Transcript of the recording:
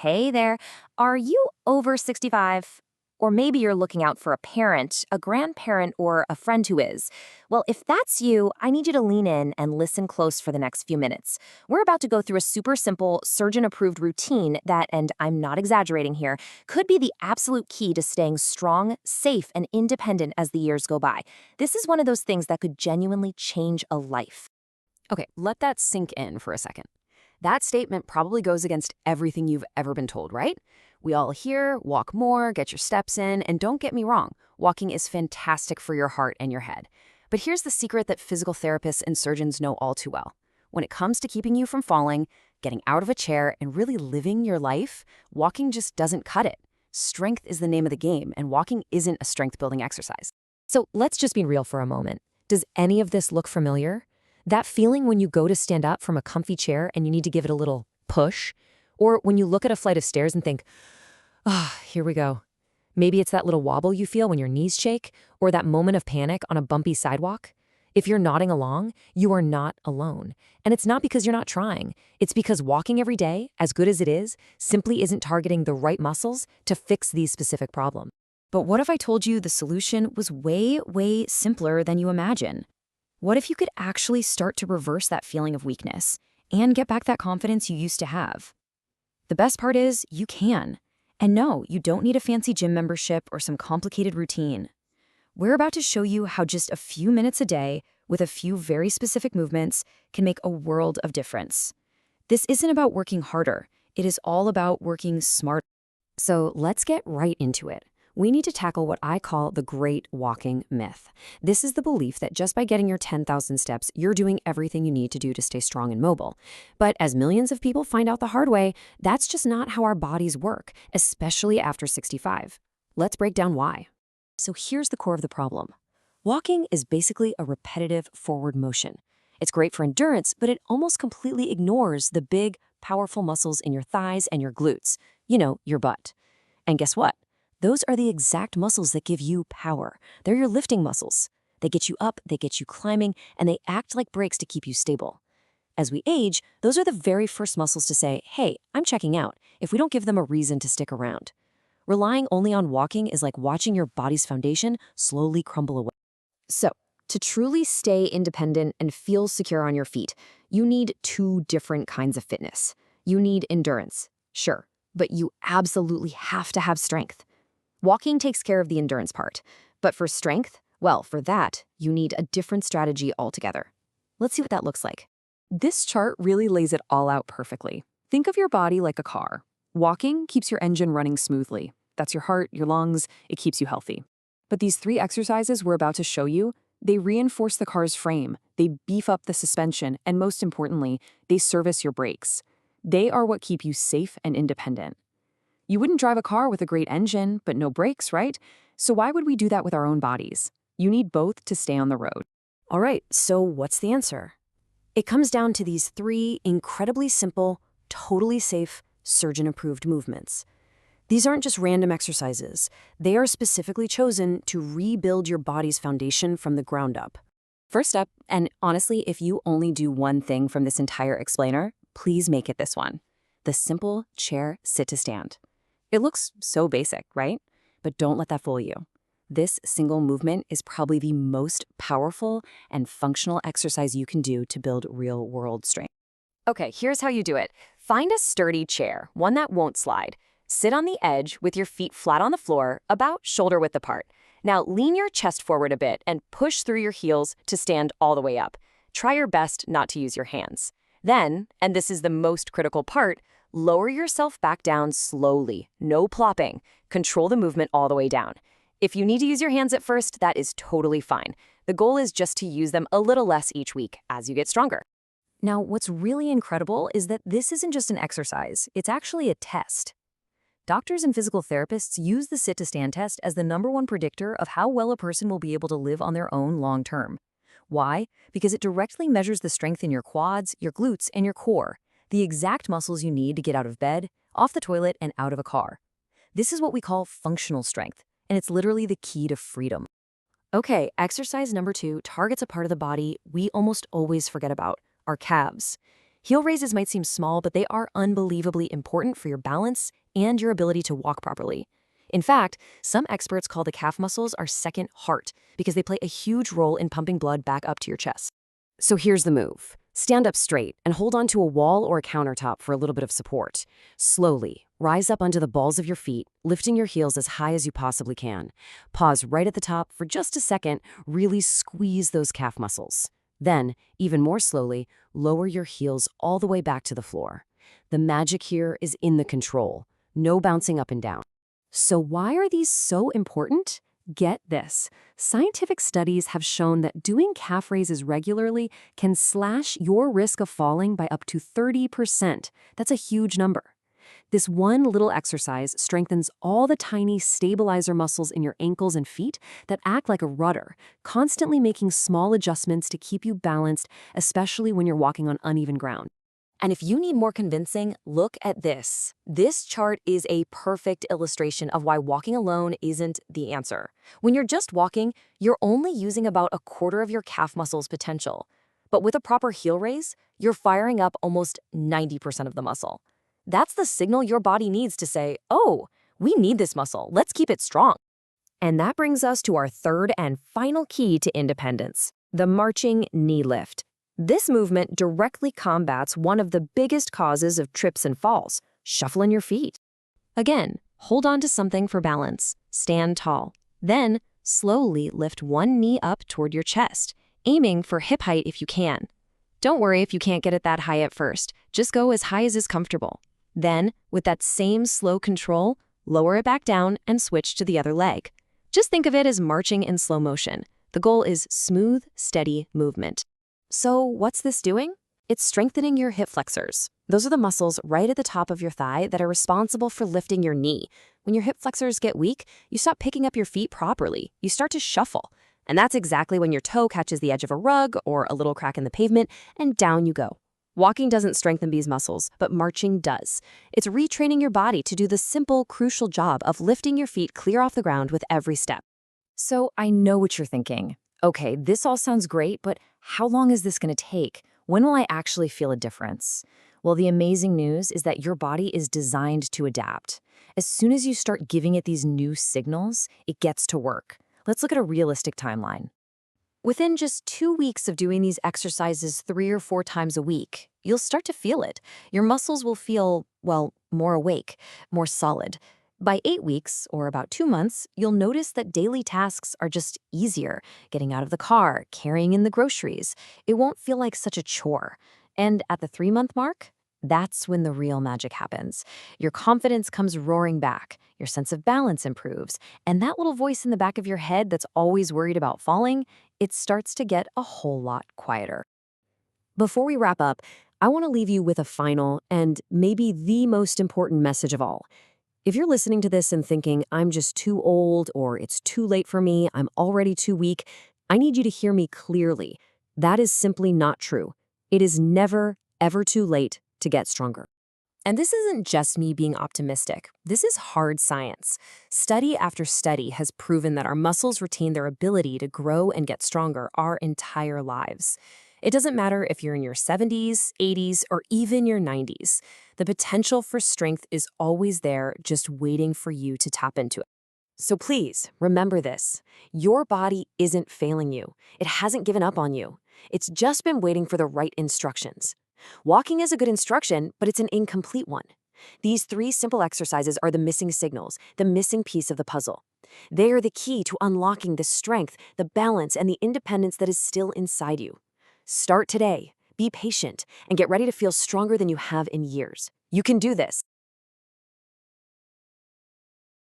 Hey there. Are you over 65? Or maybe you're looking out for a parent, a grandparent, or a friend who is. Well, if that's you, I need you to lean in and listen close for the next few minutes. We're about to go through a super simple, surgeon approved routine that, and I'm not exaggerating here, could be the absolute key to staying strong, safe, and independent as the years go by. This is one of those things that could genuinely change a life. Okay, let that sink in for a second. That statement probably goes against everything you've ever been told, right? We all hear, walk more, get your steps in, and don't get me wrong, walking is fantastic for your heart and your head. But here's the secret that physical therapists and surgeons know all too well. When it comes to keeping you from falling, getting out of a chair, and really living your life, walking just doesn't cut it. Strength is the name of the game, and walking isn't a strength-building exercise. So let's just be real for a moment. Does any of this look familiar? That feeling when you go to stand up from a comfy chair and you need to give it a little push? Or when you look at a flight of stairs and think, here we go. Maybe it's that little wobble you feel when your knees shake, or that moment of panic on a bumpy sidewalk. If you're nodding along, you are not alone. And it's not because you're not trying. It's because walking every day, as good as it is, simply isn't targeting the right muscles to fix these specific problems. But what if I told you the solution was way, way simpler than you imagine? What if you could actually start to reverse that feeling of weakness and get back that confidence you used to have? The best part is you can. And no, you don't need a fancy gym membership or some complicated routine. We're about to show you how just a few minutes a day with a few very specific movements can make a world of difference. This isn't about working harder. It is all about working smarter. So let's get right into it. We need to tackle what I call the great walking myth. This is the belief that just by getting your 10,000 steps, you're doing everything you need to do to stay strong and mobile. But as millions of people find out the hard way, that's just not how our bodies work, especially after 65. Let's break down why. So here's the core of the problem. Walking is basically a repetitive forward motion. It's great for endurance, but it almost completely ignores the big, powerful muscles in your thighs and your glutes. You know, your butt. And guess what? Those are the exact muscles that give you power. They're your lifting muscles. They get you up, they get you climbing, and they act like brakes to keep you stable. As we age, those are the very first muscles to say, hey, I'm checking out, if we don't give them a reason to stick around. Relying only on walking is like watching your body's foundation slowly crumble away. So, to truly stay independent and feel secure on your feet, you need two different kinds of fitness. You need endurance, sure, but you absolutely have to have strength. Walking takes care of the endurance part, but for strength, well, for that, you need a different strategy altogether. Let's see what that looks like. This chart really lays it all out perfectly. Think of your body like a car. Walking keeps your engine running smoothly. That's your heart, your lungs, it keeps you healthy. But these 3 exercises we're about to show you, they reinforce the car's frame, they beef up the suspension, and most importantly, they service your brakes. They are what keep you safe and independent. You wouldn't drive a car with a great engine, but no brakes, right? So why would we do that with our own bodies? You need both to stay on the road. All right, so what's the answer? It comes down to these 3 incredibly simple, totally safe, surgeon-approved movements. These aren't just random exercises. They are specifically chosen to rebuild your body's foundation from the ground up. First up, and honestly, if you only do one thing from this entire explainer, please make it this one: the simple chair sit-to-stand. It looks so basic, right? But don't let that fool you. This single movement is probably the most powerful and functional exercise you can do to build real-world strength. Okay, here's how you do it. Find a sturdy chair, one that won't slide. Sit on the edge with your feet flat on the floor, about shoulder-width apart. Now lean your chest forward a bit and push through your heels to stand all the way up. Try your best not to use your hands. Then, and this is the most critical part, lower yourself back down slowly, no plopping. Control the movement all the way down. If you need to use your hands at first, that is totally fine. The goal is just to use them a little less each week as you get stronger. Now, what's really incredible is that this isn't just an exercise, it's actually a test. Doctors and physical therapists use the sit-to-stand test as the #1 predictor of how well a person will be able to live on their own long term. Why? Because it directly measures the strength in your quads, your glutes, and your core, the exact muscles you need to get out of bed, off the toilet, and out of a car. This is what we call functional strength, and it's literally the key to freedom. Okay, exercise number 2 targets a part of the body we almost always forget about: our calves. Heel raises might seem small, but they are unbelievably important for your balance and your ability to walk properly. In fact, some experts call the calf muscles our second heart because they play a huge role in pumping blood back up to your chest. So here's the move. Stand up straight and hold onto a wall or a countertop for a little bit of support. Slowly, rise up onto the balls of your feet, lifting your heels as high as you possibly can. Pause right at the top for just a second, really squeeze those calf muscles. Then, even more slowly, lower your heels all the way back to the floor. The magic here is in the control. No bouncing up and down. So why are these so important? Get this. Scientific studies have shown that doing calf raises regularly can slash your risk of falling by up to 30%. That's a huge number. This one little exercise strengthens all the tiny stabilizer muscles in your ankles and feet that act like a rudder, constantly making small adjustments to keep you balanced, especially when you're walking on uneven ground. And if you need more convincing, look at this. This chart is a perfect illustration of why walking alone isn't the answer. When you're just walking, you're only using about a quarter of your calf muscles' potential. But with a proper heel raise, you're firing up almost 90% of the muscle. That's the signal your body needs to say, oh, we need this muscle, let's keep it strong. And that brings us to our third and final key to independence, the marching knee lift. This movement directly combats one of the biggest causes of trips and falls, shuffling your feet. Again, hold on to something for balance, stand tall. Then, slowly lift one knee up toward your chest, aiming for hip height if you can. Don't worry if you can't get it that high at first, just go as high as is comfortable. Then, with that same slow control, lower it back down and switch to the other leg. Just think of it as marching in slow motion. The goal is smooth, steady movement. So what's this doing? It's strengthening your hip flexors. Those are the muscles right at the top of your thigh that are responsible for lifting your knee. When your hip flexors get weak, you stop picking up your feet properly. You start to shuffle. And that's exactly when your toe catches the edge of a rug or a little crack in the pavement, and down you go. Walking doesn't strengthen these muscles, but marching does. It's retraining your body to do the simple, crucial job of lifting your feet clear off the ground with every step. So I know what you're thinking. Okay, this all sounds great, but how long is this going to take? When will I actually feel a difference? Well, the amazing news is that your body is designed to adapt. As soon as you start giving it these new signals, it gets to work. Let's look at a realistic timeline. Within just 2 weeks of doing these exercises 3 or 4 times a week, you'll start to feel it. Your muscles will feel, well, more awake, more solid. By 8 weeks, or about 2 months, you'll notice that daily tasks are just easier. Getting out of the car, carrying in the groceries. It won't feel like such a chore. And at the 3-month mark, that's when the real magic happens. Your confidence comes roaring back, your sense of balance improves, and that little voice in the back of your head that's always worried about falling, it starts to get a whole lot quieter. Before we wrap up, I want to leave you with a final and maybe the most important message of all. If you're listening to this and thinking, I'm just too old or it's too late for me, I'm already too weak, I need you to hear me clearly. That is simply not true. It is never, ever too late to get stronger. And this isn't just me being optimistic. This is hard science. Study after study has proven that our muscles retain their ability to grow and get stronger our entire lives. It doesn't matter if you're in your 70s, 80s, or even your 90s. The potential for strength is always there, just waiting for you to tap into it. So please, remember this. Your body isn't failing you. It hasn't given up on you. It's just been waiting for the right instructions. Walking is a good instruction, but it's an incomplete one. These 3 simple exercises are the missing signals, the missing piece of the puzzle. They are the key to unlocking the strength, the balance, and the independence that is still inside you. Start today, be patient, and get ready to feel stronger than you have in years. You can do this.